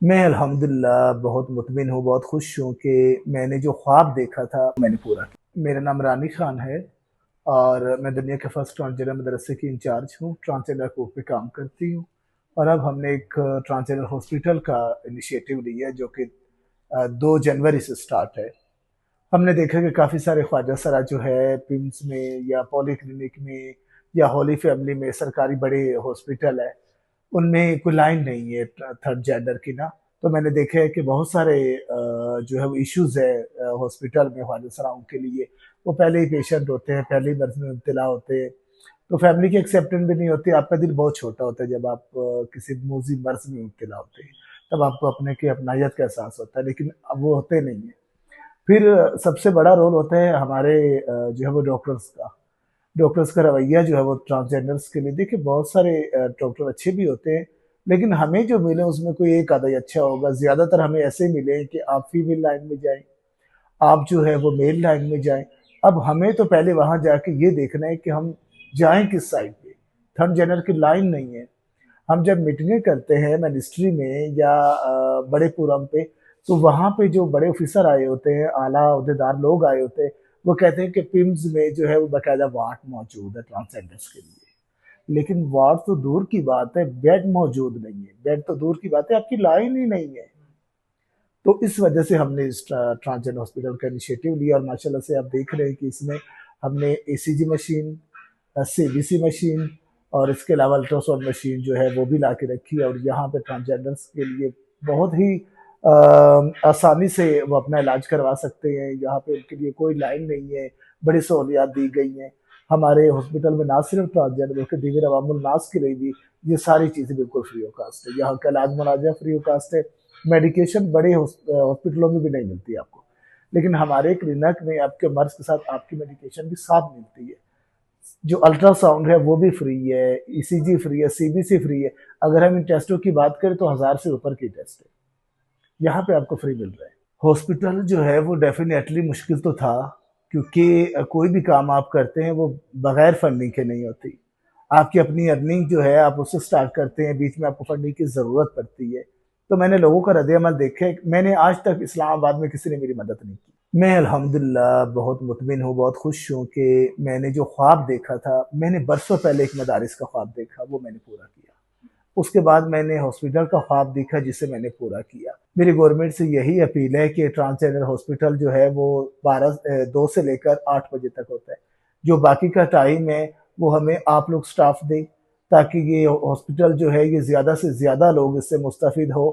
میں الحمدللہ بہت مطمئن ہوں، بہت خوش ہوں کہ میں نے جو خواب دیکھا تھا میں نے پورا کیا۔ میرا نام رانی خان ہے اور میں دنیا کے فرسٹ ٹرانسجینڈر مدرسے کی انچارج ہوں، ٹرانسجینڈر کوپ پہ کام کرتی ہوں۔ اور اب ہم نے ایک ٹرانسجینڈر ہاسپٹل کا انیشیٹو لیا جو کہ 2 جنوری سے سٹارٹ ہے۔ ہم نے دیکھا کہ کافی سارے خواجہ سرا جو ہے پمس میں یا پولی کلینک میں یا ہولی فیملی میں سرکاری بڑے ہاسپٹل ہے، ان میں کوئی لائن نہیں ہے تھرڈ جینڈر کی نا۔ تو میں نے دیکھا ہے کہ بہت سارے جو ہے وہ ایشوز ہے ہاسپٹل میں خواجہ سراؤں کے لیے۔ وہ پہلے ہی پیشنٹ ہوتے ہیں، پہلے ہی مرض میں مبتلا ہوتے ہیں، تو فیملی کی ایکسیپٹنس بھی نہیں ہوتی۔ آپ کا دل بہت چھوٹا ہوتا ہے جب آپ کسی موذی مرض میں مبتلا ہوتے ہیں، تب آپ کو اپنے کی اپنائیت کا احساس ہوتا ہے، لیکن اب وہ ہوتے نہیں ہیں۔ پھر سب سے بڑا رول ہوتا ہے ہمارے جو ہے وہ ڈاکٹرز کا۔ ڈاکٹرز کا رویہ جو ہے وہ ٹرانسجینڈرز کے لیے، دیکھیں بہت سارے ڈاکٹر اچھے بھی ہوتے ہیں، لیکن ہمیں جو ملے اس میں کوئی ایک آدھا ہی اچھا ہوگا۔ زیادہ تر ہمیں ایسے ملے کہ آپ فیمیل لائن میں جائیں، آپ جو ہے وہ میل لائن میں جائیں۔ اب ہمیں تو پہلے وہاں جا کے یہ دیکھنا ہے کہ ہم جائیں کس سائڈ پہ۔ تھرڈ جینڈر کی لائن نہیں ہے۔ ہم جب میٹنگیں کرتے ہیں منسٹری میں یا بڑے فورم پہ، تو وہاں پہ جو بڑے آفیسر آئے ہوتے ہیں، اعلیٰ عہدیدار لوگ آئے ہوتے ہیں، وہ کہتے ہیں کہ پمز میں جو ہے وہ باقاعدہ وارڈ موجود ہے ٹرانسجینڈرس کے لیے۔ لیکن وارڈ تو دور کی بات ہے، بیڈ موجود نہیں ہے۔ بیڈ تو دور کی بات ہے، آپ کی لائن ہی نہیں ہے۔ تو اس وجہ سے ہم نے اس ٹرانسجینڈر ہاسپٹل کا انیشیٹو لیا، اور ماشاءاللہ سے آپ دیکھ رہے ہیں کہ اس میں ہم نے A C G machine, C B C machine اور اس کے علاوہ الٹرا ساؤنڈ مشین جو ہے وہ بھی لا کے رکھی ہے، اور یہاں پہ ٹرانسجینڈرس کے لیے بہت ہی آسانی سے وہ اپنا علاج کروا سکتے ہیں۔ یہاں پہ ان کے لیے کوئی لائن نہیں ہے، بڑی سہولیات دی گئی ہیں ہمارے ہاسپٹل میں۔ نہ صرف ٹرانسجینڈر بلکہ دیگر عوام الناس کے لیے بھی یہ ساری چیزیں بالکل فری آف کاسٹ ہے۔ یہاں کا علاج مناجہ فری آف کاسٹ ہے، میڈیکیشن بڑے ہاسپٹلوں میں بھی نہیں ملتی آپ کو، لیکن ہمارے کلینک میں آپ کے مرض کے ساتھ آپ کی میڈیکیشن بھی ساتھ ملتی ہے۔ جو الٹرا ساؤنڈ ہے وہ بھی فری ہے، ای سی جی فری ہے، سی بی سی فری ہے۔ اگر ہم ان ٹیسٹوں کی بات کریں تو 1000 سے اوپر کی ٹیسٹ ہے یہاں پہ آپ کو فری مل رہا ہے۔ ہاسپٹل جو ہے وہ ڈیفینیٹلی مشکل تو تھا، کیونکہ کوئی بھی کام آپ کرتے ہیں وہ بغیر فنڈنگ کے نہیں ہوتی۔ آپ کی اپنی ارننگ جو ہے آپ اس سے سٹارٹ کرتے ہیں، بیچ میں آپ کو فنڈنگ کی ضرورت پڑتی ہے۔ تو میں نے لوگوں کا رد عمل دیکھا ہے، میں نے آج تک اسلام آباد میں کسی نے میری مدد نہیں کی۔ میں الحمدللہ بہت مطمئن ہوں، بہت خوش ہوں کہ میں نے جو خواب دیکھا تھا، میں نے برسوں پہلے ایک مدارس کا خواب دیکھا، وہ میں نے پورا کیا۔ اس کے بعد میں نے ہاسپٹل کا خواب دیکھا جسے میں نے پورا کیا۔ میری گورنمنٹ سے یہی اپیل ہے کہ ٹرانسجینڈر ہاسپٹل جو ہے وہ 2 سے لے کر 8 بجے تک ہوتا ہے۔ جو باقی کا ٹائم ہے وہ ہمیں آپ لوگ سٹاف دیں، تاکہ یہ ہاسپٹل جو ہے یہ زیادہ سے زیادہ لوگ اس سے مستفید ہو۔